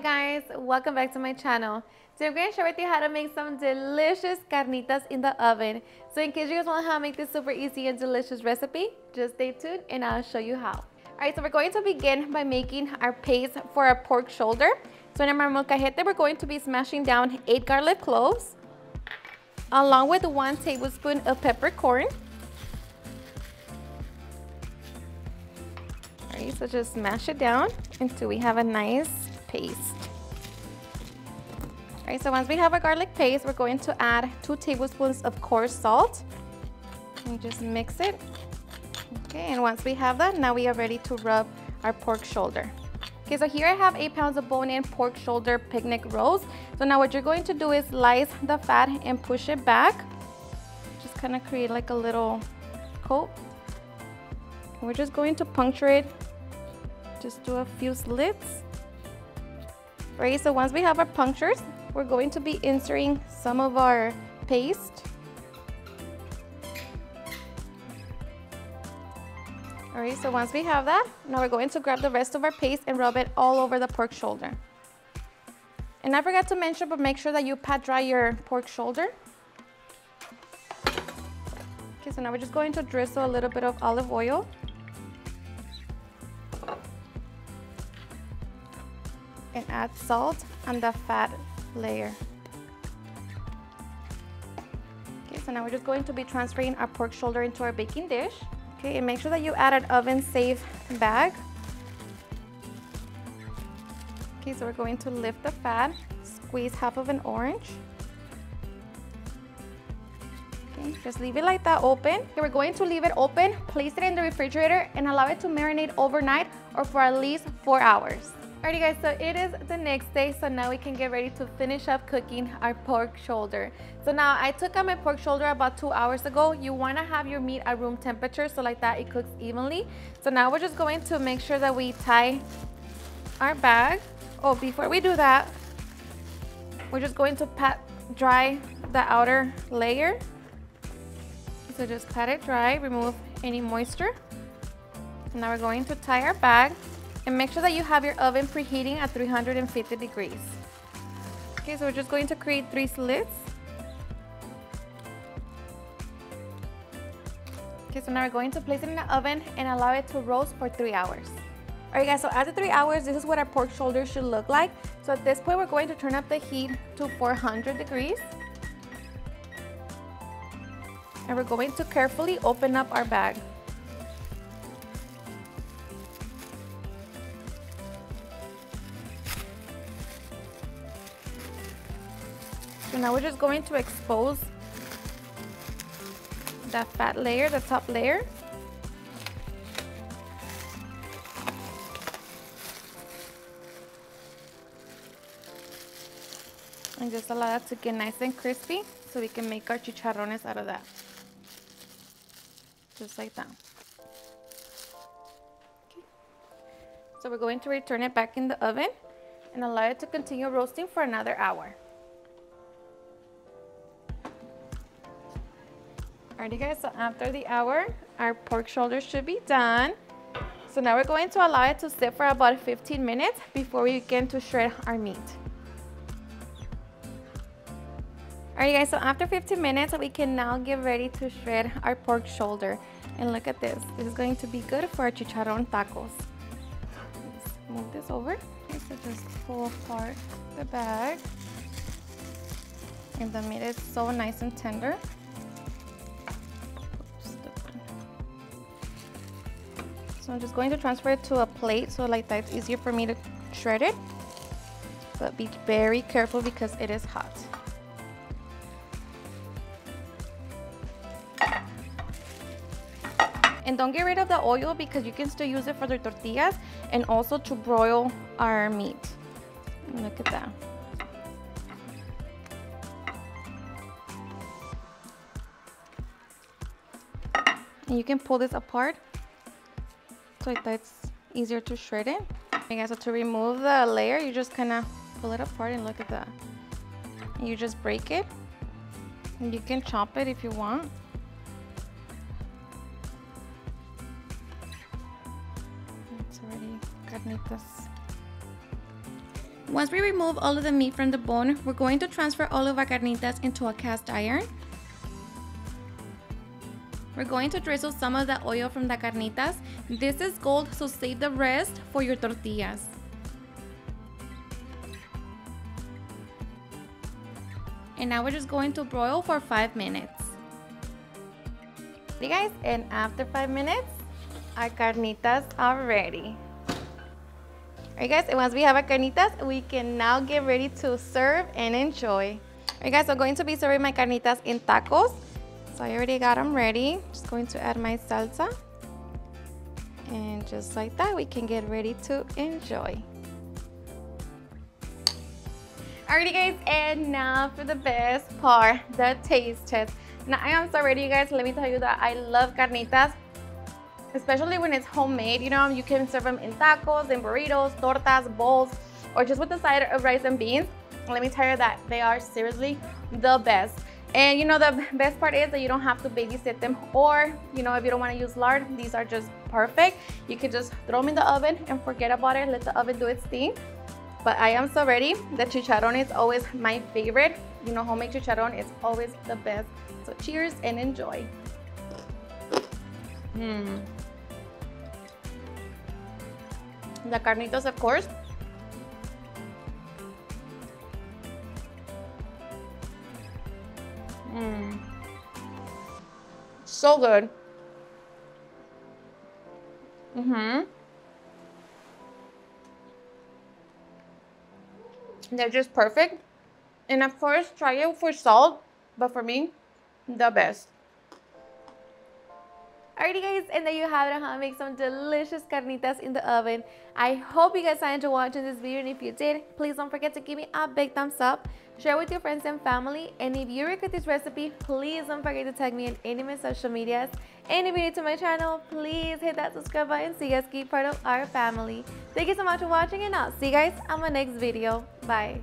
Hi guys, welcome back to my channel. Today I'm going to share with you how to make some delicious carnitas in the oven. So in case you guys want to know how to make this super easy and delicious recipe, just stay tuned and I'll show you how. Alright, so we're going to begin by making our paste for our pork shoulder. So in our molcajete, we're going to be smashing down 8 garlic cloves, along with 1 tablespoon of peppercorn. Alright, so just mash it down until we have a nice paste. Alright, so once we have our garlic paste, we're going to add 2 tablespoons of coarse salt and just mix it. Okay, and once we have that, now we are ready to rub our pork shoulder. Okay, so here I have 8 pounds of bone-in pork shoulder picnic rolls. So now what you're going to do is slice the fat and push it back. Just kind of create like a little coat. And we're just going to puncture it. Just do a few slits. Right, so once we have our punctures, we're going to be inserting some of our paste. All right, so once we have that, now we're going to grab the rest of our paste and rub it all over the pork shoulder. And I forgot to mention, but make sure that you pat dry your pork shoulder. Okay, so now we're just going to drizzle a little bit of olive oil. And add salt on the fat layer. Okay, so now we're just going to be transferring our pork shoulder into our baking dish. Okay, and make sure that you add an oven-safe bag. Okay, so we're going to lift the fat, squeeze half of an orange. Okay, just leave it like that open. Okay, we're going to leave it open, place it in the refrigerator, and allow it to marinate overnight or for at least 4 hours. Alrighty guys, so it is the next day, so now we can get ready to finish up cooking our pork shoulder. So now I took out my pork shoulder about 2 hours ago. You want to have your meat at room temperature, so like that it cooks evenly. So now we're just going to make sure that we tie our bag. Oh, before we do that, we're just going to pat dry the outer layer. So just pat it dry, remove any moisture. And now we're going to tie our bag. And make sure that you have your oven preheating at 350 degrees. Okay, so we're just going to create 3 slits. Okay, so now we're going to place it in the oven and allow it to roast for 3 hours. Alright guys, so after 3 hours, this is what our pork shoulder should look like. So at this point, we're going to turn up the heat to 400 degrees. And we're going to carefully open up our bag. So now we're just going to expose that fat layer, the top layer. And just allow that to get nice and crispy so we can make our chicharrones out of that. Just like that. Okay. So we're going to return it back in the oven and allow it to continue roasting for another hour. Alrighty guys, so after the hour, our pork shoulder should be done. So now we're going to allow it to sit for about 15 minutes before we begin to shred our meat. Alright guys, so after 15 minutes, we can now get ready to shred our pork shoulder. And look at this. This is going to be good for our chicharrón tacos. Let's move this over. Okay, so just pull apart the bag. And the meat is so nice and tender. So I'm just going to transfer it to a plate so like that it's easier for me to shred it. But be very careful because it is hot. And don't get rid of the oil because you can still use it for the tortillas and also to broil our meat. And look at that. And you can pull this apart so that's easier to shred it. Okay, so to remove the layer, you just kind of pull it apart and look at that. And you just break it. And you can chop it if you want. It's already carnitas. Once we remove all of the meat from the bone, we're going to transfer all of our carnitas into a cast iron. We're going to drizzle some of the oil from the carnitas. This is gold, so save the rest for your tortillas. And now we're just going to broil for 5 minutes. Okay guys, and after 5 minutes, our carnitas are ready. Alright guys, and once we have our carnitas, we can now get ready to serve and enjoy. Alright guys, so I'm going to be serving my carnitas in tacos. So I already got them ready. Just going to add my salsa. And just like that, we can get ready to enjoy. Alrighty guys, and now for the best part, the taste test. Now I am so ready, you guys. Let me tell you that I love carnitas, especially when it's homemade. You know, you can serve them in tacos, in burritos, tortas, bowls, or just with a side of rice and beans. Let me tell you that they are seriously the best. And you know, the best part is that you don't have to babysit them, or you know, if you don't want to use lard, these are just perfect. You can just throw them in the oven and forget about it. Let the oven do its thing. But I am so ready. The chicharrón is always my favorite. You know, homemade chicharrón is always the best. So cheers and enjoy. The carnitas, of course. So good. They're just perfect. And of course, try it for salt, but for me, the best. Alrighty guys, and there you have it on how to make some delicious carnitas in the oven. I hope you guys enjoyed watching this video, and if you did, please don't forget to give me a big thumbs up, share with your friends and family, and if you regret this recipe, please don't forget to tag me on any of my social medias. And if you're new to my channel, please hit that subscribe button so you guys keep part of our family. Thank you so much for watching, and I'll see you guys on my next video. Bye.